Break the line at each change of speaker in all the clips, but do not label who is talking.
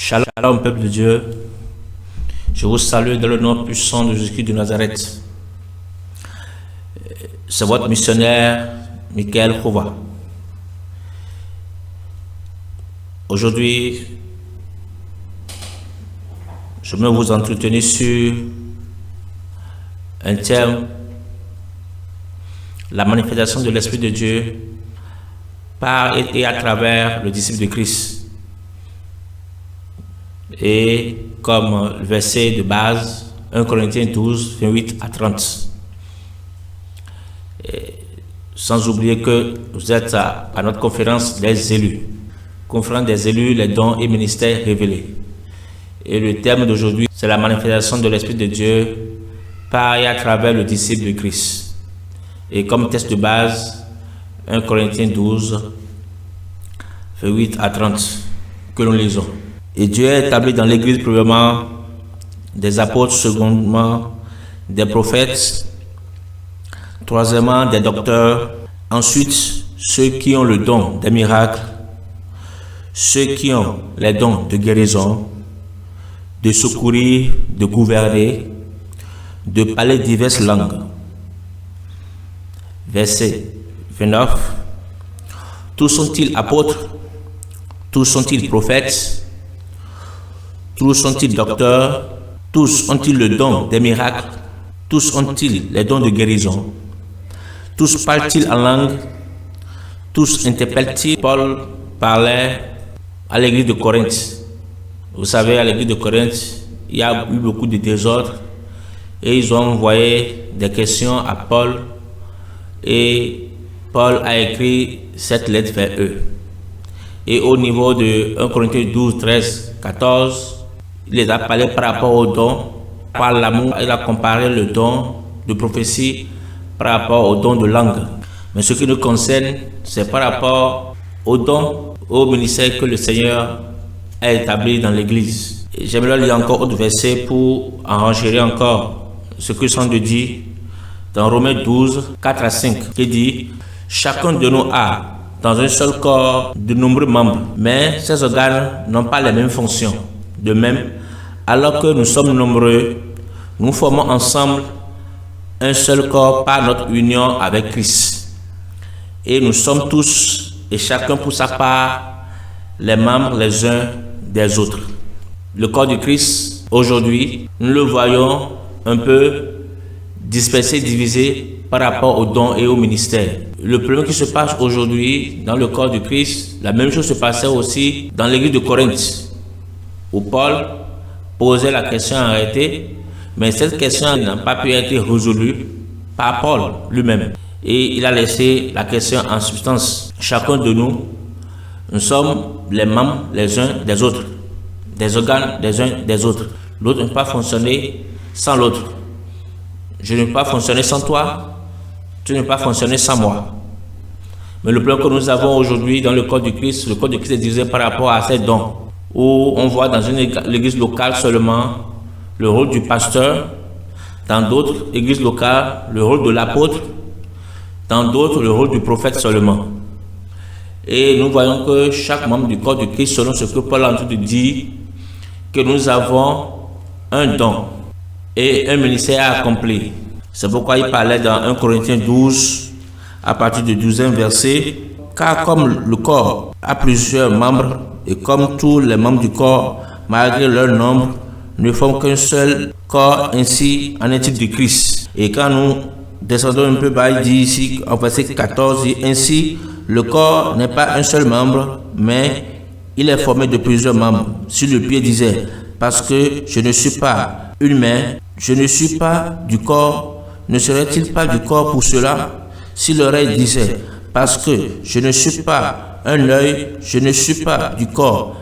Shalom, peuple de Dieu. Je vous salue dans le nom puissant de Jésus-Christ de Nazareth. C'est votre missionnaire, Michael Kova. Aujourd'hui, je vais vous entretenir sur un thème, la manifestation de l'Esprit de Dieu par et à travers le disciple de Christ. Et comme verset de base, 1 Corinthiens 12, 28 à 30. Et sans oublier que vous êtes à notre conférence des élus. Conférence des élus, les dons et ministères révélés. Et le thème d'aujourd'hui, c'est la manifestation de l'Esprit de Dieu par et à travers le disciple de Christ. Et comme texte de base, 1 Corinthiens 12, 28 à 30, que nous lisons. Et Dieu a établi dans l'Église, premièrement, des apôtres, secondement, des prophètes, troisièmement, des docteurs, ensuite, ceux qui ont le don des miracles, ceux qui ont les dons de guérison, de secourir, de gouverner, de parler diverses langues. Verset 29. Tous sont-ils apôtres? Tous sont-ils prophètes? Tous sont-ils docteurs? Tous ont-ils le don des miracles? Tous ont-ils les dons de guérison? Tous parlent-ils en langue? Tous interpellent-ils? Paul parlait à l'église de Corinthe. Vous savez, à l'église de Corinthe, il y a eu beaucoup de désordre et ils ont envoyé des questions à Paul et Paul a écrit cette lettre vers eux. Et au niveau de 1 Corinthiens 12, 13, 14, il les a parlé par rapport au don, par l'amour, il a comparé le don de prophétie par rapport au don de langue. Mais ce qui nous concerne, c'est par rapport au don, au ministère que le Seigneur a établi dans l'Église. J'aimerais lire encore autre verset pour enregistrer encore ce que sont de dire dans Romains 12, 4 à 5, qui dit « Chacun de nous a dans un seul corps de nombreux membres, mais ces organes n'ont pas les mêmes fonctions. De même, alors que nous sommes nombreux, nous formons ensemble un seul corps par notre union avec Christ. Et nous sommes tous, et chacun pour sa part, les membres les uns des autres. » Le corps du Christ, aujourd'hui, nous le voyons un peu dispersé, divisé par rapport aux dons et au ministère. Le problème qui se passe aujourd'hui dans le corps du Christ, la même chose se passait aussi dans l'église de Corinthe, où Paul posait la question en réalité, mais cette question n'a pas pu être résolue par Paul lui-même. Et il a laissé la question en substance. Chacun de nous, nous sommes les membres les uns des autres, des organes des uns des autres. L'autre ne peut pas fonctionner sans l'autre. Je ne peux pas fonctionner sans toi, tu ne peux pas fonctionner sans moi. Mais le problème que nous avons aujourd'hui dans le corps du Christ est divisé par rapport à ces dons, où on voit dans une église locale seulement le rôle du pasteur, dans d'autres églises locales le rôle de l'apôtre, dans d'autres le rôle du prophète seulement. Et nous voyons que chaque membre du corps du Christ, selon ce que Paul a en train de dire, que nous avons un don et un ministère à accomplir. C'est pourquoi il parlait dans 1 Corinthiens 12, à partir du 12e verset, « Car comme le corps a plusieurs membres, et comme tous les membres du corps, malgré leur nombre, ne forment qu'un seul corps, ainsi en est-il de Christ. » Et quand nous descendons un peu bas, il dit ici, en verset 14, « Ainsi, le corps n'est pas un seul membre, mais il est formé de plusieurs membres. » Si le pied disait, « Parce que je ne suis pas une main, je ne suis pas du corps, ne serait-il pas du corps pour cela? Si l'oreille disait, parce que je ne suis pas un œil, je ne suis pas du corps,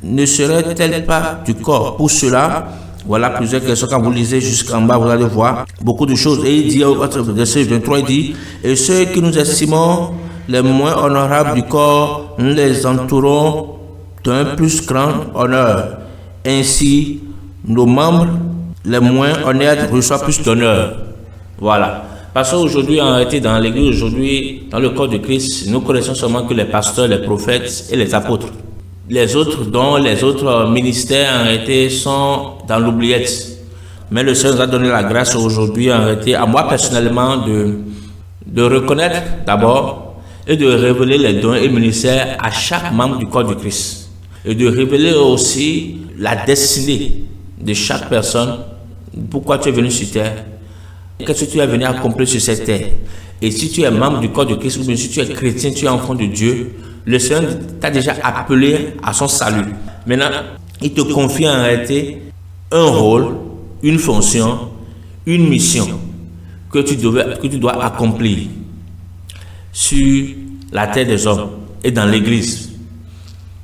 ne serait-elle pas du corps pour cela? » Voilà plusieurs questions. Quand vous lisez jusqu'en bas, vous allez voir beaucoup de choses. Et il dit au verset 23, il dit, « Et ceux que nous estimons les moins honorables du corps, nous les entourons d'un plus grand honneur. Ainsi, nos membres les moins honnêtes reçoivent plus d'honneur. » Voilà. Parce qu'aujourd'hui, en réalité, dans l'église, aujourd'hui, dans le corps de Christ, nous connaissons seulement que les pasteurs, les prophètes et les apôtres. les autres dons, les autres ministères en réalité sont dans l'oubliette. Mais le Seigneur nous a donné la grâce aujourd'hui en réalité, à moi personnellement, de reconnaître d'abord et de révéler les dons et ministères à chaque membre du corps du Christ. Et de révéler aussi la destinée de chaque personne. Pourquoi tu es venu sur terre? Qu'est-ce que tu es venu accomplir sur cette terre? Et si tu es membre du corps de Christ, ou bien si tu es chrétien, tu es enfant de Dieu, le Seigneur t'a déjà appelé à son salut. Maintenant, il te confie en réalité un rôle, une fonction, une mission que tu dois accomplir sur la terre des hommes et dans l'église.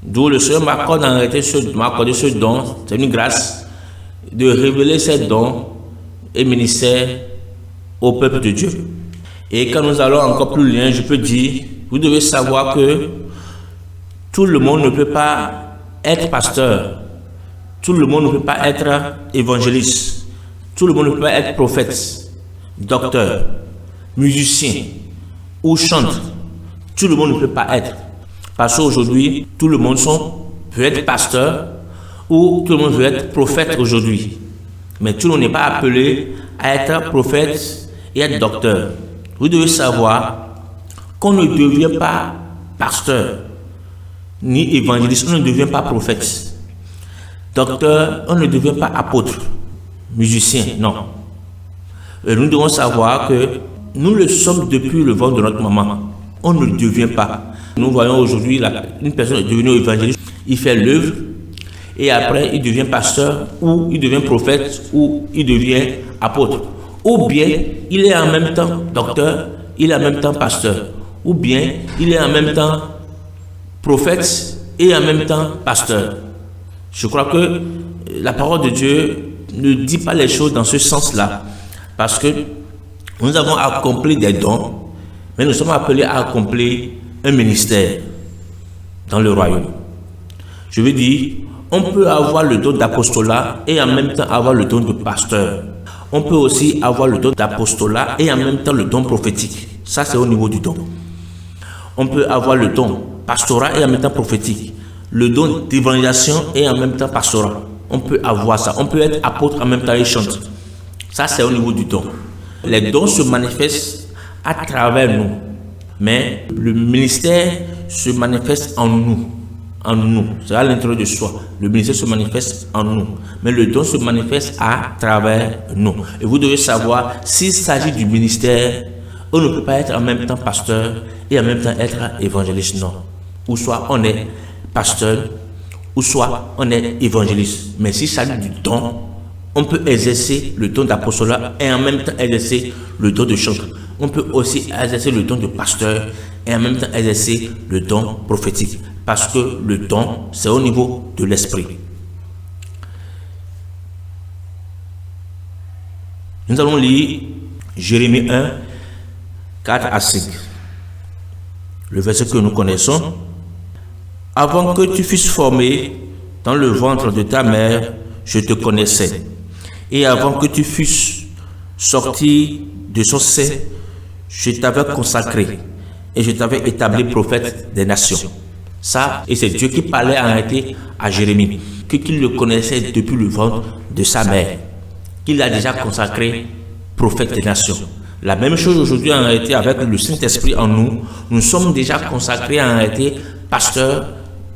D'où le Seigneur m'accorde en réalité ce don, c'est une grâce de révéler ces dons et ministères au peuple de Dieu. Et quand nous allons encore plus loin, je peux dire, vous devez savoir que tout le monde ne peut pas être pasteur, tout le monde ne peut pas être évangéliste, tout le monde ne peut pas être prophète, docteur, musicien ou chante. Tout le monde ne peut pas être. Parce qu'aujourd'hui, tout le monde peut être pasteur ou tout le monde veut être prophète aujourd'hui. Mais tout le monde n'est pas appelé à être prophète et être docteur. Vous devez savoir qu'on ne devient pas pasteur ni évangéliste, on ne devient pas prophète. Docteur, on ne devient pas apôtre, musicien, non. Et nous devons savoir que nous le sommes depuis le ventre de notre maman. On ne le devient pas. Nous voyons aujourd'hui une personne est devenue évangéliste, il fait l'œuvre et après il devient pasteur ou il devient prophète ou il devient apôtre. Ou bien il est en même temps docteur, il est en même temps pasteur. Ou bien il est en même temps prophète et en même temps pasteur. Je crois que la parole de Dieu ne dit pas les choses dans ce sens-là. Parce que nous avons accompli des dons, mais nous sommes appelés à accomplir un ministère dans le royaume. Je veux dire, on peut avoir le don d'apostolat et en même temps avoir le don de pasteur. On peut aussi avoir le don d'apostolat et en même temps le don prophétique. Ça, c'est au niveau du don. On peut avoir le don pastoral et en même temps prophétique. Le don d'évangélisation et en même temps pastoral. On peut avoir ça. On peut être apôtre en même temps et chante. Ça, c'est au niveau du don. Les dons se manifestent à travers nous. Mais le ministère se manifeste en nous. En nous. C'est à l'intérieur de soi. Le ministère se manifeste en nous. Mais le don se manifeste à travers nous. Et vous devez savoir, s'il s'agit du ministère, on ne peut pas être en même temps pasteur et en même temps être évangéliste. Non. Ou soit on est pasteur, ou soit on est évangéliste. Mais s'il s'agit du don, on peut exercer le don d'apostolat et en même temps exercer le don de chanteur. On peut aussi exercer le don de pasteur et en même temps exercer le don prophétique. Parce que le don, c'est au niveau de l'esprit. Nous allons lire Jérémie 1, 4 à 5. Le verset que nous connaissons. Avant que tu fusses formé dans le ventre de ta mère, je te connaissais. Et avant que tu fusses sorti de son sein, je t'avais consacré et je t'avais établi prophète des nations. Ça, et c'est Dieu qui parlait en réalité à Jérémie, qu'il le connaissait depuis le ventre de sa mère, qu'il a déjà consacré prophète des nations. La même chose aujourd'hui en réalité avec le Saint-Esprit en nous, nous sommes déjà consacrés en réalité pasteurs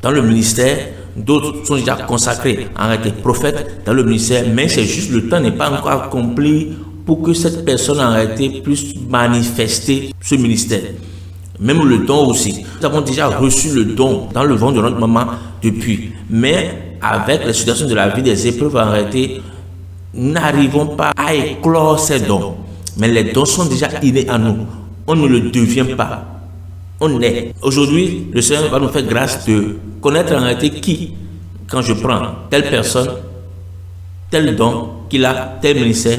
dans le ministère, d'autres sont déjà consacrés en réalité prophètes dans le ministère, mais c'est juste le temps n'est pas encore accompli pour que cette personne en réalité puisse manifester ce ministère. Même le don aussi. Nous avons déjà reçu le don dans le ventre de notre maman depuis. Mais avec la situation de la vie, des épreuves en réalité, nous n'arrivons pas à éclore ces dons. Mais les dons sont déjà innés en nous. On ne le devient pas. On est. Aujourd'hui, le Seigneur va nous faire grâce de connaître en réalité qui, quand je prends telle personne, tel don qu'il a, tel ministère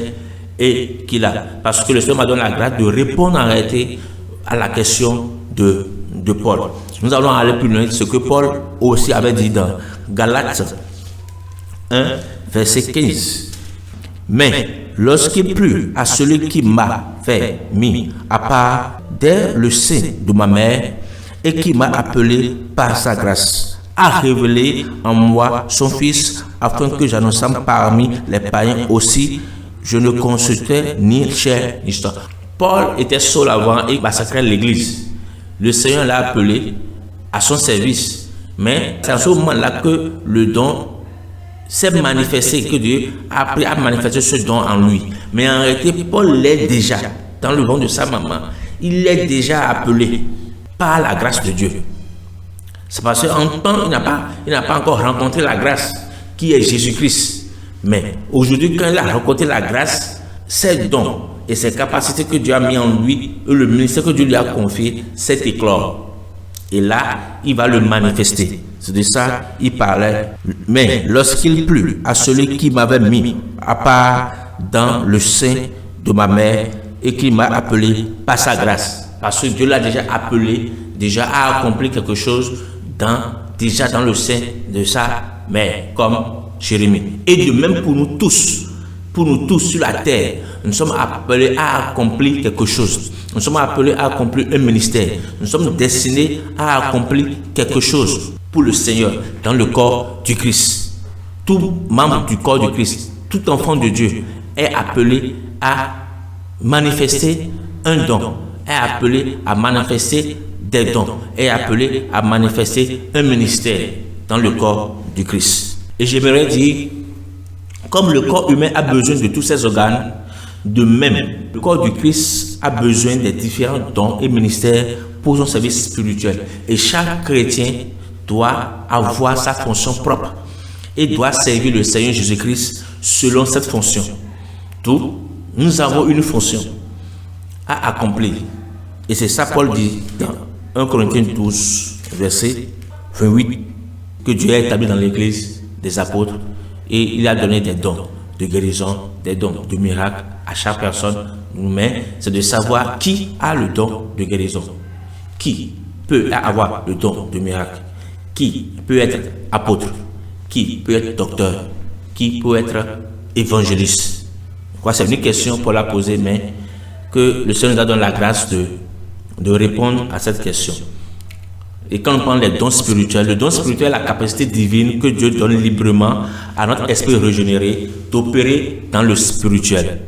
et qu'il a. Parce que le Seigneur m'a donné la grâce de répondre en réalité à la question de Paul. Nous allons aller plus loin, ce que Paul aussi avait dit dans Galates 1, verset 15. Mais lorsqu'il plut à celui qui m'a fait mis à part dès le sein de ma mère et qui m'a appelé par sa grâce a révélé en moi son Fils, afin que j'annonçâme parmi les païens aussi. Je ne consultais ni chair ni sang. Paul était seul avant et massacrait l'église. Le Seigneur l'a appelé à son service. Mais c'est à ce moment-là que le don s'est manifesté, que Dieu a appris à manifester ce don en lui. Mais en réalité, Paul l'est déjà dans le ventre de sa maman. Il est déjà appelé par la grâce de Dieu. C'est parce qu'en temps, il n'a pas encore rencontré la grâce qui est Jésus-Christ. Mais aujourd'hui, quand il a rencontré la grâce, ses dons et ses capacités que Dieu a mis en lui, et le ministère que Dieu lui a confié, s'est éclore. Et là, il va le manifester. C'est de ça il parlait. Mais lorsqu'il plut à celui qui m'avait mis à part dans le sein de ma mère et qui m'a appelé par sa grâce, parce que Dieu l'a déjà appelé, déjà a accompli quelque chose déjà dans le sein de sa mère, comme Jérémie. Et de même pour nous tous sur la terre, nous sommes appelés à accomplir quelque chose. Nous sommes appelés à accomplir un ministère. Nous sommes destinés à accomplir quelque chose pour le Seigneur dans le corps du Christ. Tout membre du corps du Christ, tout enfant de Dieu est appelé à manifester un don, est appelé à manifester des dons, est appelé à manifester un ministère dans le corps du Christ. Et j'aimerais dire, comme le corps humain a besoin de tous ses organes, de même, le corps du Christ a besoin des différents dons et ministères pour son service spirituel. Et chaque chrétien doit avoir sa fonction propre et doit servir le Seigneur Jésus-Christ selon cette fonction. D'où nous avons une fonction à accomplir. Et c'est ça Paul dit dans 1 Corinthiens 12, verset 28, que Dieu a établi dans l'Église des apôtres et il a donné des dons de guérison, des dons de miracles à chaque personne. Mais c'est de savoir qui a le don de guérison, qui peut avoir le don de miracle, qui peut être apôtre, qui peut être docteur, qui peut être évangéliste. C'est une question pour la poser, mais que le Seigneur nous a donné la grâce de répondre à cette question. Et quand on parle des dons spirituels, le don spirituel est la capacité divine que Dieu donne librement à notre esprit régénéré d'opérer dans le spirituel.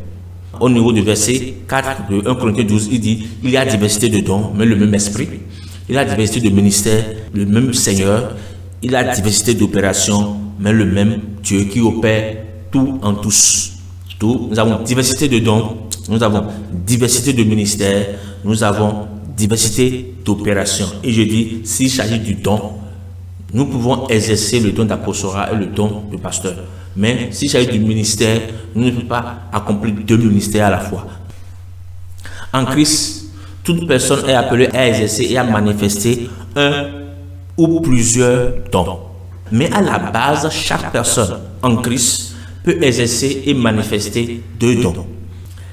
Au niveau du verset 4 de 1 Corinthiens 12, il dit, il y a diversité de dons, mais le même esprit. Il y a diversité de ministères, le même Seigneur. Il y a diversité d'opérations, mais le même Dieu qui opère tout en tous. Nous avons diversité de dons, nous avons diversité de ministères, nous avons diversité d'opérations. Et je dis, s'il s'agit du don, nous pouvons exercer le don d'apostolat et le don de pasteur. Mais s'il s'agit du ministère, nous ne pouvons pas accomplir deux ministères à la fois. En Christ, toute personne est appelée à exercer et à manifester un ou plusieurs dons. Mais à la base, chaque personne en Christ peut exercer et manifester deux dons.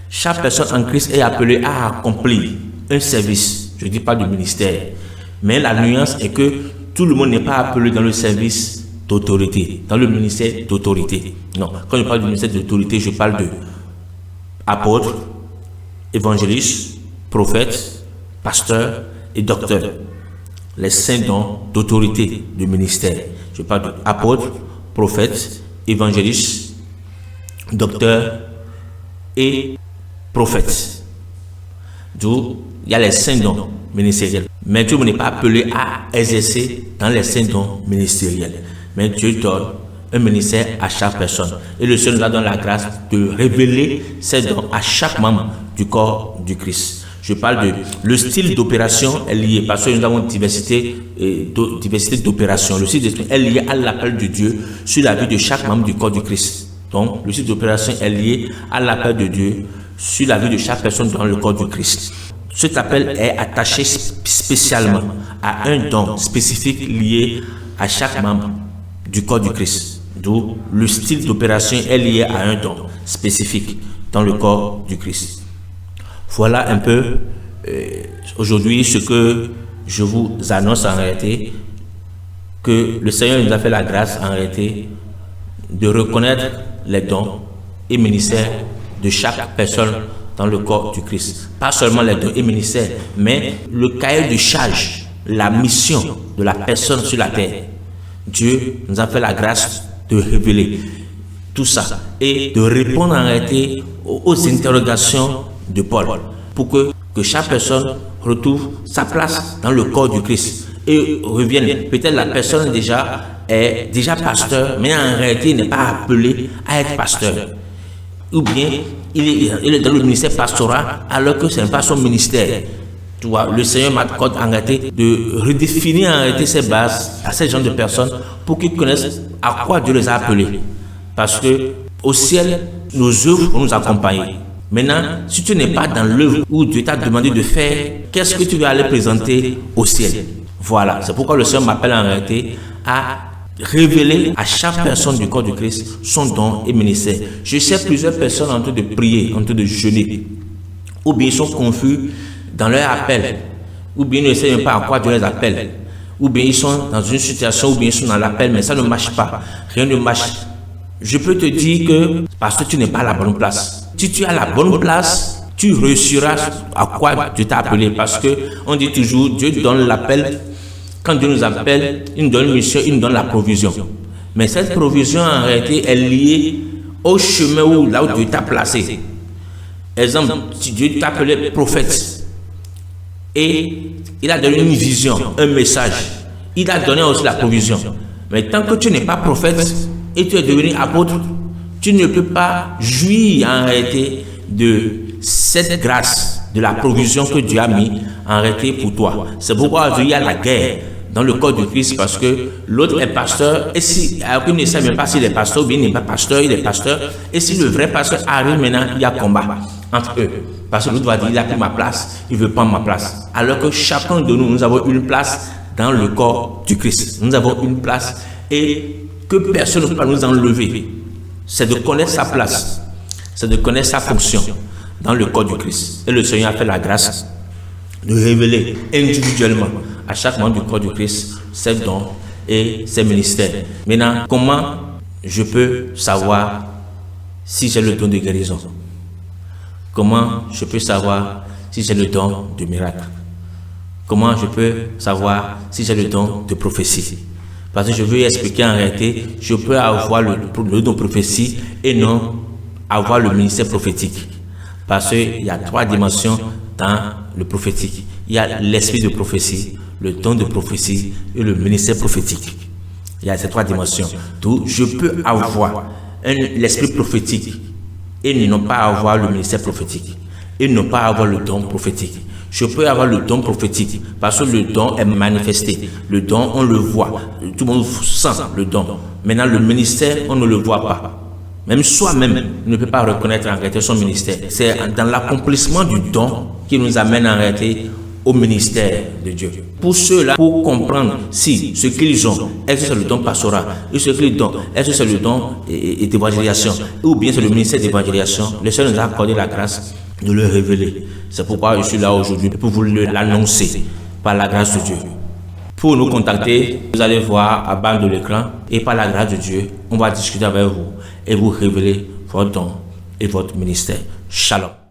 Chaque personne en Christ est appelée à accomplir un service. Je ne dis pas du ministère. Mais la nuance est que tout le monde n'est pas appelé dans le service d'autorité, dans le ministère d'autorité. Non, quand je parle du ministère d'autorité, je parle de apôtres, évangélistes, prophètes, pasteurs et docteurs. Les 5 dons d'autorité du ministère. Je parle d'apôtres, prophètes, évangélistes, docteurs et prophètes. D'où il y a les 5 dons ministériels. Mais tout le monde n'est pas appelé à exercer dans les 5 dons ministériels. Mais Dieu donne un ministère à chaque personne. Et le Seigneur nous a donné la grâce de révéler ces dons à chaque membre du corps du Christ. Je parle de le style d'opération est lié parce que nous avons diversité d'opérations. Le style d'opération est lié à l'appel de Dieu sur la vie de chaque membre du corps du Christ. Donc, le style d'opération est lié à l'appel de Dieu sur la vie de chaque personne dans le corps du Christ. Cet appel est attaché spécialement à un don spécifique lié à chaque membre du corps du Christ. D'où le style d'opération est lié à un don spécifique dans le corps du Christ. Voilà un peu aujourd'hui ce que je vous annonce en réalité, que le Seigneur nous a fait la grâce en réalité de reconnaître les dons et ministères de chaque personne dans le corps du Christ. Pas seulement les dons et ministères, mais le cahier de charge, la mission de la personne sur la terre. Dieu nous a fait la grâce de révéler tout ça et de répondre en réalité aux interrogations de Paul pour que chaque personne retrouve sa place dans le corps du Christ et revienne. Peut-être la personne est déjà pasteur, mais en réalité il n'est pas appelé à être pasteur. Ou bien il est dans le ministère pastoral alors que ce n'est pas son ministère. Tu vois, le Seigneur m'accorde en réalité de redéfinir en réalité ses bases à ces gens de personnes pour qu'ils connaissent à quoi Dieu les a appelés. Parce que au ciel, nos œuvres vont nous accompagner. Maintenant, si tu n'es pas dans l'œuvre où Dieu t'a demandé de faire, qu'est-ce que tu vas aller présenter au ciel? Voilà, c'est pourquoi le Seigneur m'appelle en réalité à révéler à chaque personne du corps du Christ son don et ministère. Je sais plusieurs personnes en train de prier, en train de jeûner, ou bien ils sont confus dans leur appel, ou bien ils ne savent même pas à quoi Dieu les appelle, ou bien ils sont dans une situation, ou bien ils sont dans l'appel, mais ça ne marche pas, rien ne marche. Je peux te dire que parce que tu n'es pas à la bonne place. Si tu es à la bonne place, tu réussiras à quoi Dieu t'a appelé, parce que on dit toujours Dieu donne l'appel. Quand Dieu nous appelle, il nous donne une mission, il nous donne la provision. Mais cette provision en réalité est liée au chemin là où Dieu t'a placé. Exemple, si Dieu t'a appelé prophète et il a donné une vision, un message, il a donné aussi la provision. Mais tant que tu n'es pas prophète et tu es devenu apôtre, tu ne peux pas jouir en réalité de cette grâce, de la provision que Dieu a mis en réalité pour toi. C'est pourquoi il y a la guerre dans le corps du Christ, parce que l'autre est pasteur, et si il ne sait même pas s'il est pasteur ou bien il n'est pas pasteur, il est pasteur, et si le vrai pasteur arrive maintenant, il y a combat entre eux. Parce que l'autre va dire, il a pris ma place, il veut prendre ma place. Alors que chacun de nous, nous avons une place dans le corps du Christ. Nous avons une place et que personne ne peut nous enlever. C'est de connaître sa place, c'est de connaître sa fonction dans le corps du Christ. Et le Seigneur a fait la grâce de révéler individuellement à chaque membre du corps du Christ ses dons et ses ministères. Maintenant, comment je peux savoir si j'ai le don de guérison? Comment je peux savoir si j'ai le don de miracle? Comment je peux savoir si j'ai le don de prophétie? Parce que je veux expliquer en réalité, je peux avoir le don de prophétie et non avoir le ministère prophétique. Parce qu'il y a 3 dimensions dans le prophétique. Il y a l'esprit de prophétie, le don de prophétie et le ministère prophétique. Il y a ces 3 dimensions. Donc, je peux avoir l'esprit prophétique et ne pas avoir le ministère prophétique. Et ne pas avoir le don prophétique. Je peux avoir le don prophétique parce que le don est manifesté. Le don, on le voit. Tout le monde sent le don. Maintenant, le ministère, on ne le voit pas. Même soi-même ne peut pas reconnaître en réalité son ministère. C'est dans l'accomplissement du don qui nous amène en réalité au ministère de Dieu. Pour ceux-là, pour comprendre si ce qu'ils ont, est-ce que c'est le don pastoral, et ce qu'ils ont, est-ce que c'est le don d'évangélisation, ou bien c'est le ministère d'évangélisation, le Seigneur nous a accordé la grâce de le révéler. C'est pourquoi je suis là aujourd'hui pour vous l'annoncer par la grâce de Dieu. Pour nous contacter, vous allez voir à bas de l'écran et par la grâce de Dieu, on va discuter avec vous et vous révéler votre don et votre ministère. Shalom.